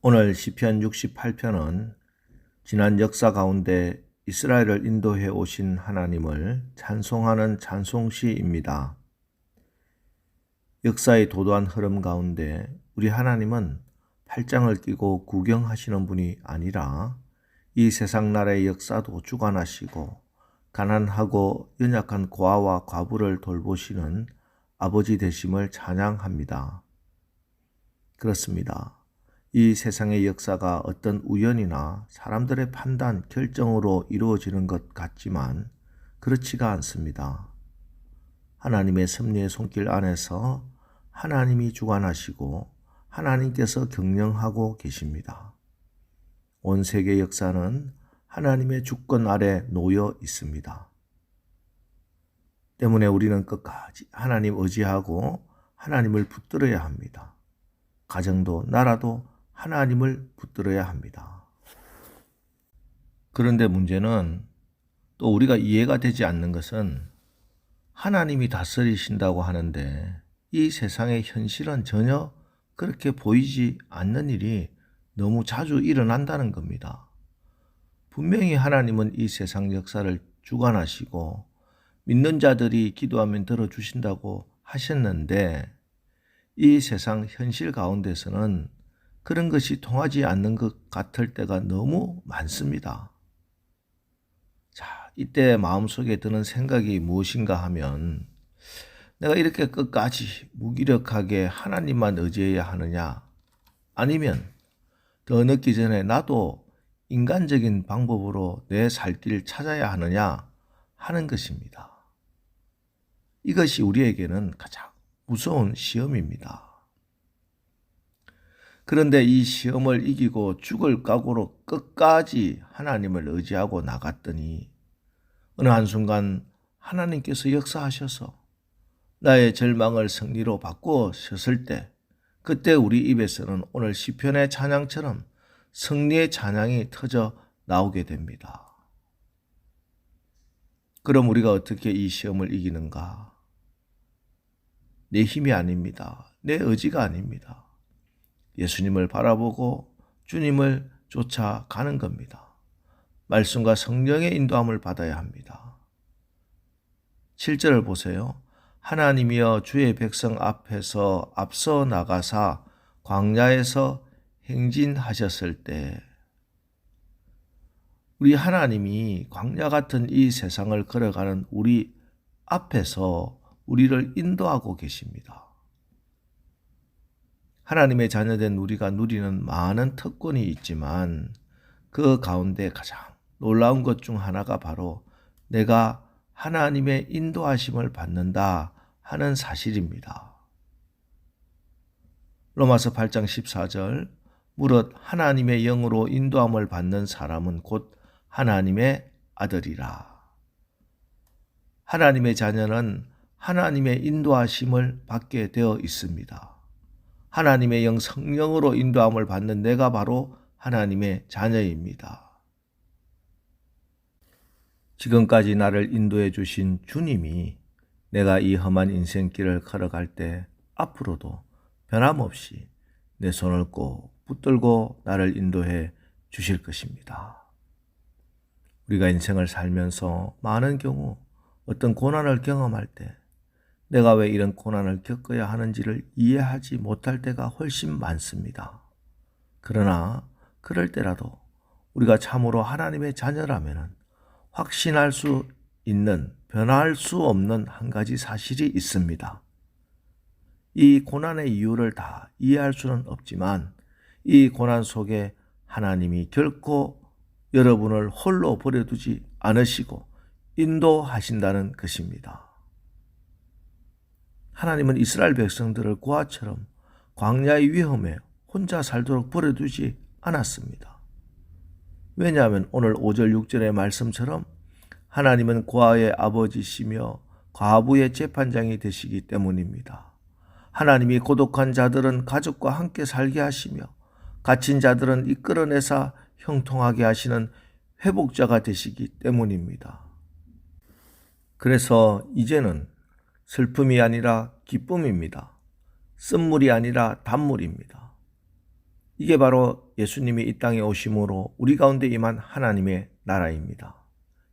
오늘 시편 68편은 지난 역사 가운데 이스라엘을 인도해 오신 하나님을 찬송하는 찬송시입니다. 역사의 도도한 흐름 가운데 우리 하나님은 팔짱을 끼고 구경하시는 분이 아니라 이 세상 나라의 역사도 주관하시고 가난하고 연약한 고아와 과부를 돌보시는 아버지 되심을 찬양합니다. 그렇습니다. 이 세상의 역사가 어떤 우연이나 사람들의 판단, 결정으로 이루어지는 것 같지만 그렇지가 않습니다. 하나님의 섭리의 손길 안에서 하나님이 주관하시고 하나님께서 경영하고 계십니다. 온 세계 역사는 하나님의 주권 아래 놓여 있습니다. 때문에 우리는 끝까지 하나님 의지하고 하나님을 붙들어야 합니다. 가정도 나라도 하나님을 붙들어야 합니다. 그런데 문제는 또 우리가 이해가 되지 않는 것은 하나님이 다스리신다고 하는데 이 세상의 현실은 전혀 그렇게 보이지 않는 일이 너무 자주 일어난다는 겁니다. 분명히 하나님은 이 세상 역사를 주관하시고 믿는 자들이 기도하면 들어주신다고 하셨는데 이 세상 현실 가운데서는 그런 것이 통하지 않는 것 같을 때가 너무 많습니다. 자, 이때 마음속에 드는 생각이 무엇인가 하면 내가 이렇게 끝까지 무기력하게 하나님만 의지해야 하느냐, 아니면 더 늦기 전에 나도 인간적인 방법으로 내 살 길 찾아야 하느냐 하는 것입니다. 이것이 우리에게는 가장 무서운 시험입니다. 그런데 이 시험을 이기고 죽을 각오로 끝까지 하나님을 의지하고 나갔더니 어느 한순간 하나님께서 역사하셔서 나의 절망을 승리로 바꾸셨을 때 그때 우리 입에서는 오늘 시편의 찬양처럼 승리의 찬양이 터져 나오게 됩니다. 그럼 우리가 어떻게 이 시험을 이기는가? 내 힘이 아닙니다. 내 의지가 아닙니다. 예수님을 바라보고 주님을 쫓아가는 겁니다. 말씀과 성령의 인도함을 받아야 합니다. 7절을 보세요. 하나님이여 주의 백성 앞에서 앞서 나가사 광야에서 행진하셨을 때 우리 하나님이 광야 같은 이 세상을 걸어가는 우리 앞에서 우리를 인도하고 계십니다. 하나님의 자녀된 우리가 누리는 많은 특권이 있지만 그 가운데 가장 놀라운 것 중 하나가 바로 내가 하나님의 인도하심을 받는다 하는 사실입니다. 로마서 8장 14절 무릇 하나님의 영으로 인도함을 받는 사람은 곧 하나님의 아들이라. 하나님의 자녀는 하나님의 인도하심을 받게 되어 있습니다. 하나님의 영 성령으로 인도함을 받는 내가 바로 하나님의 자녀입니다. 지금까지 나를 인도해 주신 주님이 내가 이 험한 인생길을 걸어갈 때 앞으로도 변함없이 내 손을 꼭 붙들고 나를 인도해 주실 것입니다. 우리가 인생을 살면서 많은 경우 어떤 고난을 경험할 때 내가 왜 이런 고난을 겪어야 하는지를 이해하지 못할 때가 훨씬 많습니다. 그러나 그럴 때라도 우리가 참으로 하나님의 자녀라면 확신할 수 있는, 변할 수 없는 한 가지 사실이 있습니다. 이 고난의 이유를 다 이해할 수는 없지만 이 고난 속에 하나님이 결코 여러분을 홀로 버려두지 않으시고 인도하신다는 것입니다. 하나님은 이스라엘 백성들을 고아처럼 광야의 위험에 혼자 살도록 버려두지 않았습니다. 왜냐하면 오늘 5절 6절의 말씀처럼 하나님은 고아의 아버지시며 과부의 재판장이 되시기 때문입니다. 하나님이 고독한 자들은 가족과 함께 살게 하시며 갇힌 자들은 이끌어내사 형통하게 하시는 회복자가 되시기 때문입니다. 그래서 이제는 슬픔이 아니라 기쁨입니다. 쓴물이 아니라 단물입니다. 이게 바로 예수님이 이 땅에 오심으로 우리 가운데 임한 하나님의 나라입니다.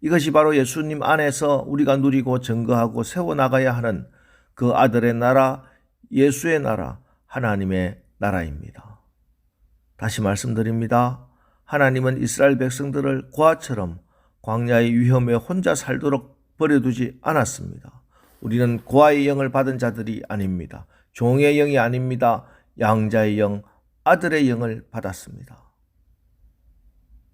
이것이 바로 예수님 안에서 우리가 누리고 증거하고 세워나가야 하는 그 아들의 나라, 예수의 나라, 하나님의 나라입니다. 다시 말씀드립니다. 하나님은 이스라엘 백성들을 고아처럼 광야의 위험에 혼자 살도록 버려두지 않았습니다. 우리는 고아의 영을 받은 자들이 아닙니다. 종의 영이 아닙니다. 양자의 영, 아들의 영을 받았습니다.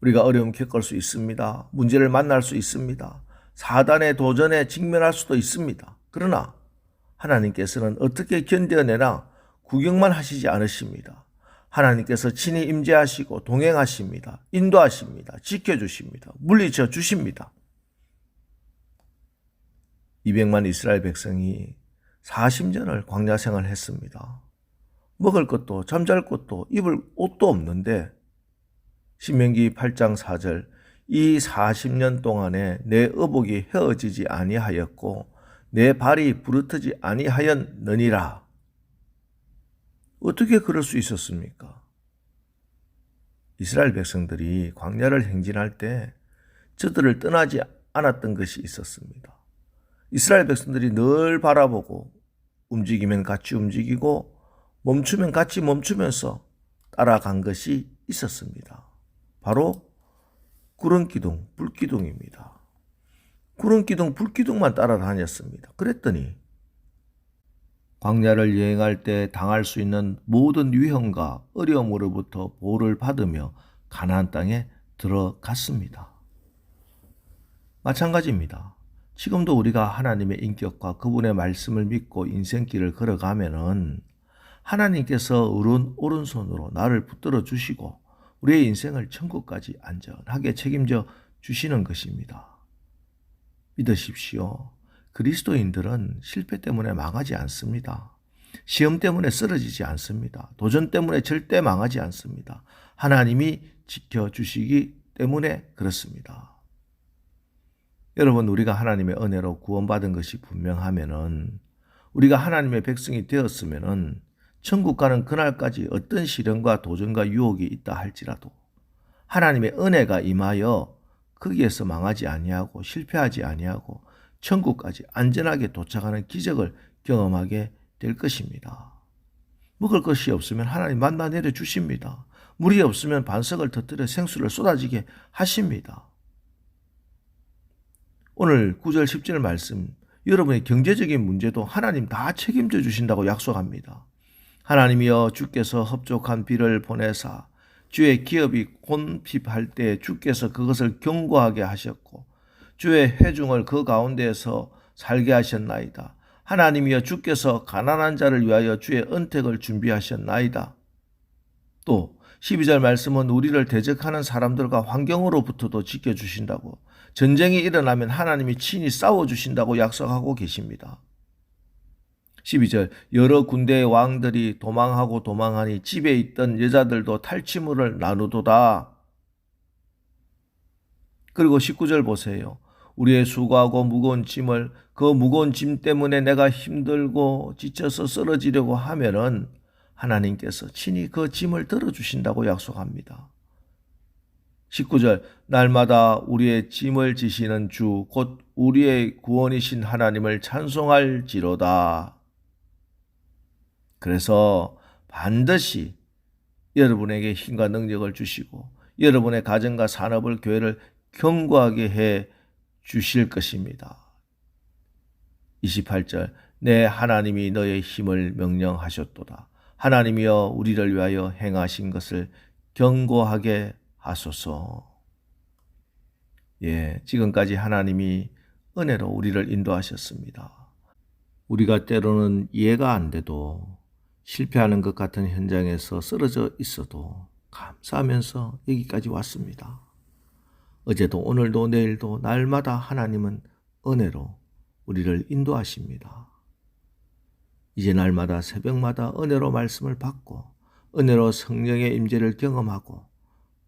우리가 어려움 겪을 수 있습니다. 문제를 만날 수 있습니다. 사단의 도전에 직면할 수도 있습니다. 그러나 하나님께서는 어떻게 견뎌내나 구경만 하시지 않으십니다. 하나님께서 친히 임재하시고 동행하십니다. 인도하십니다. 지켜주십니다. 물리쳐 주십니다. 200만 이스라엘 백성이 40년을 광야 생활을 했습니다. 먹을 것도 잠잘 것도 입을 옷도 없는데 신명기 8장 4절 이 40년 동안에 내 의복이 헤어지지 아니하였고 내 발이 부르트지 아니하였느니라. 어떻게 그럴 수 있었습니까? 이스라엘 백성들이 광야를 행진할 때 저들을 떠나지 않았던 것이 있었습니다. 이스라엘 백성들이 늘 바라보고 움직이면 같이 움직이고 멈추면 같이 멈추면서 따라간 것이 있었습니다. 바로 구름기둥, 불기둥입니다. 구름기둥, 불기둥만 따라다녔습니다. 그랬더니 광야를 여행할 때 당할 수 있는 모든 위험과 어려움으로부터 보호를 받으며 가나안 땅에 들어갔습니다. 마찬가지입니다. 지금도 우리가 하나님의 인격과 그분의 말씀을 믿고 인생길을 걸어가면은 하나님께서 오른손으로 나를 붙들어 주시고 우리의 인생을 천국까지 안전하게 책임져 주시는 것입니다. 믿으십시오. 그리스도인들은 실패 때문에 망하지 않습니다. 시험 때문에 쓰러지지 않습니다. 도전 때문에 절대 망하지 않습니다. 하나님이 지켜주시기 때문에 그렇습니다. 여러분, 우리가 하나님의 은혜로 구원받은 것이 분명하면은 우리가 하나님의 백성이 되었으면은 천국 가는 그날까지 어떤 시련과 도전과 유혹이 있다 할지라도 하나님의 은혜가 임하여 거기에서 망하지 아니하고 실패하지 아니하고 천국까지 안전하게 도착하는 기적을 경험하게 될 것입니다. 먹을 것이 없으면 하나님 만나 내려 주십니다. 물이 없으면 반석을 터뜨려 생수를 쏟아지게 하십니다. 오늘 9절 10절 말씀, 여러분의 경제적인 문제도 하나님 다 책임져 주신다고 약속합니다. 하나님이여 주께서 흡족한 비를 보내사 주의 기업이 곤핍할 때 주께서 그것을 견고하게 하셨고 주의 회중을 그 가운데에서 살게 하셨나이다. 하나님이여 주께서 가난한 자를 위하여 주의 은택을 준비하셨나이다. 또 12절 말씀은 우리를 대적하는 사람들과 환경으로부터도 지켜주신다고, 전쟁이 일어나면 하나님이 친히 싸워주신다고 약속하고 계십니다. 12절 여러 군대의 왕들이 도망하고 도망하니 집에 있던 여자들도 탈취물을 나누도다. 그리고 19절 보세요. 우리의 수고하고 무거운 짐을 그 무거운 짐 때문에 내가 힘들고 지쳐서 쓰러지려고 하면은 하나님께서 친히 그 짐을 들어주신다고 약속합니다. 19절 날마다 우리의 짐을 지시는 주 곧 우리의 구원이신 하나님을 찬송할지로다. 그래서 반드시 여러분에게 힘과 능력을 주시고 여러분의 가정과 산업을 교회를 견고하게 해 주실 것입니다. 28절 내 하나님이 너의 힘을 명령하셨도다. 하나님이여 우리를 위하여 행하신 것을 견고하게 하소서. 지금까지 하나님이 은혜로 우리를 인도하셨습니다. 우리가 때로는 이해가 안 돼도 실패하는 것 같은 현장에서 쓰러져 있어도 감사하면서 여기까지 왔습니다. 어제도 오늘도 내일도 날마다 하나님은 은혜로 우리를 인도하십니다. 이제 날마다 새벽마다 은혜로 말씀을 받고 은혜로 성령의 임재를 경험하고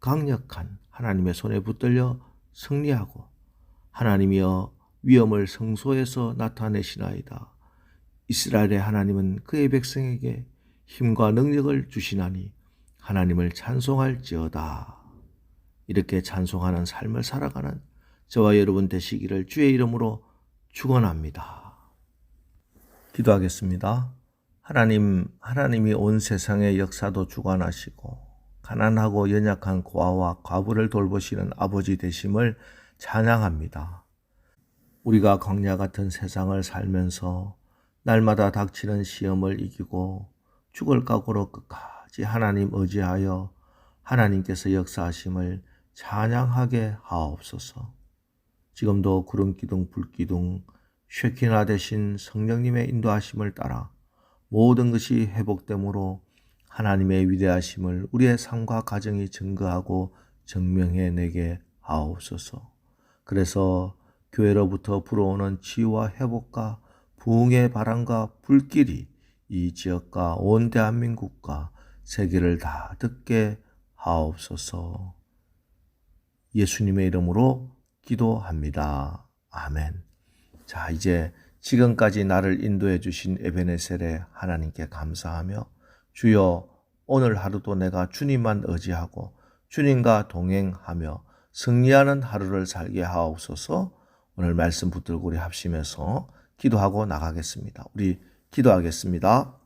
강력한 하나님의 손에 붙들려 승리하고 하나님이여 위엄을 성소에서 나타내시나이다. 이스라엘의 하나님은 그의 백성에게 힘과 능력을 주시나니 하나님을 찬송할지어다. 이렇게 찬송하는 삶을 살아가는 저와 여러분 되시기를 주의 이름으로 축원합니다. 기도하겠습니다. 하나님이 온 세상의 역사도 주관하시고 가난하고 연약한 고아와 과부를 돌보시는 아버지 되심을 찬양합니다. 우리가 광야 같은 세상을 살면서 날마다 닥치는 시험을 이기고 죽을 각오로 끝까지 하나님 의지하여 하나님께서 역사하심을 찬양하게 하옵소서. 지금도 구름기둥 불기둥 쉐키나 되신 성령님의 인도하심을 따라 모든 것이 회복됨으로 하나님의 위대하심을 우리의 삶과 가정이 증거하고 증명해내게 하옵소서. 그래서 교회로부터 불어오는 치유와 회복과 부흥의 바람과 불길이 이 지역과 온 대한민국과 세계를 다 듣게 하옵소서. 예수님의 이름으로 기도합니다. 아멘. 자, 이제 지금까지 나를 인도해 주신 에베네셀의 하나님께 감사하며 주여 오늘 하루도 내가 주님만 의지하고 주님과 동행하며 승리하는 하루를 살게 하옵소서. 오늘 말씀 붙들고 우리 합심해서 기도하고 나가겠습니다. 우리 기도하겠습니다.